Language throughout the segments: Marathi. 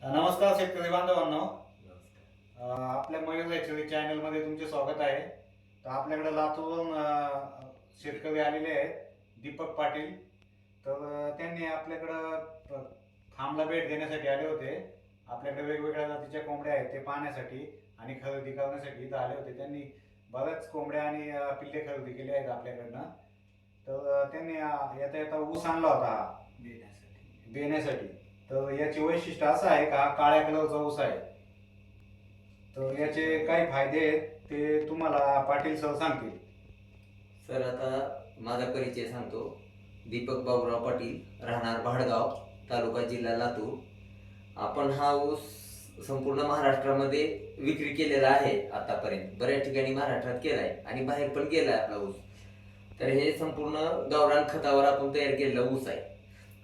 नमस्कार शेतकरी बांधवांनो. आपल्या मयूर ॲक्च्युअली चॅनलमध्ये तुमचे स्वागत आहे. तर आपल्याकडे लातूरवरून शेतकरी आलेले आहेत, दीपक पाटील. तर त्यांनी आपल्याकडं फार्मला भेट देण्यासाठी आले होते. आपल्याकडे वेगवेगळ्या जातीच्या कोंबड्या आहेत ते पाहण्यासाठी आणि खरेदी करण्यासाठी इथं आले होते. त्यांनी बऱ्याच कोंबड्या आणि पिल्ले खरेदी केले आहेत आपल्याकडनं. तर त्यांनी येता येता ऊस आणला होता देण्यासाठी. तर याचे वैशिष्ट्य असं आहे का, काळ्या कलरचा ऊस आहे. तर याचे काही फायदे आहेत ते तुम्हाला पाटील सर सांगतील. सर, आता माझा परिचय सांगतो. दीपक बाबूराव पाटील, राहणार भाडगाव, तालुका जिल्हा लातूर. आपण हा ऊस संपूर्ण महाराष्ट्रामध्ये विक्री केलेला आहे. आतापर्यंत बऱ्याच ठिकाणी महाराष्ट्रात केलाय आणि बाहेर पण गेलाय आपला ऊस. तर हे संपूर्ण गावरान खतावर आपण तयार केलेला ऊस आहे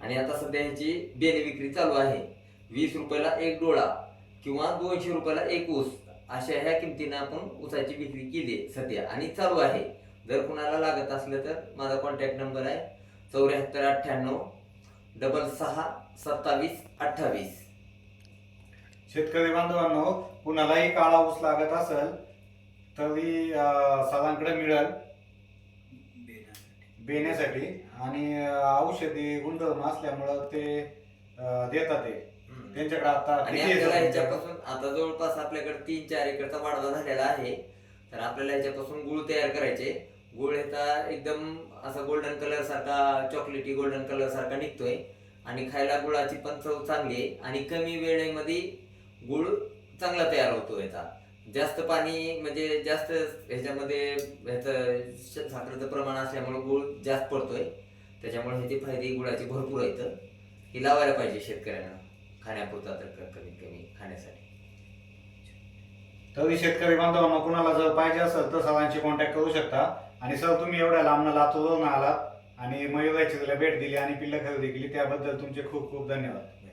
आणि आता सध्या ह्याची बेने विक्री चालू आहे. 20 रुपयाला एक डोळा किंवा 200 रुपयाला एक ऊस, अशा ह्या किमतीनं आपण ऊसाची विक्री केली सध्या आणि चालू आहे. जर कुणाला लागत असलं तर माझा कॉन्टॅक्ट नंबर आहे 7498 66 27 28. शेतकरी बांधवांनो, कुणालाही काळा ऊस लागत असेल तरी सरांकडे मिळेल बेण्यासाठी. आणि औषधी गुणधर्म असल्यामुळं ते देतात. ते त्यांच्याकडे आता आणि आपल्याला ह्याच्यापासून आता जवळपास आपल्याकडे 3-4 एकरचा वाढवा झालेला आहे. तर आपल्याला ह्याच्यापासून गुळ तयार करायचे. गुळ ह्याचा एकदम असा गोल्डन कलर सारखा, चॉकलेटी गोल्डन कलर सारखा निघतोय आणि खायला गुळाची पण चव चांगली आहे आणि कमी वेळेमध्ये गुळ चांगला तयार होतो. ह्याचा जास्त पाणी म्हणजे जास्त ह्याच्यामध्ये ह्याचं साखरेचं प्रमाण असल्यामुळे गुळ जास्त पडतोय. त्याच्यामुळे ह्याचे फायदे गुळाचे भरपूर आहेत. ही लावायला पाहिजे शेतकऱ्यांना, खाण्यापुरता तर कमीत कमी खाण्यासाठी. तरी शेतकरी बांधवांना कुणाला जर पाहिजे असेल तर सरांशी कॉन्टॅक्ट करू शकता. आणि सर, तुम्ही एवढ्या लांबनं लातूरवरून आलात आणि मयूर ॲक्च्युअलीला भेट दिली आणि पिल्लं खरेदी केली, त्याबद्दल तुमचे खूप खूप धन्यवाद.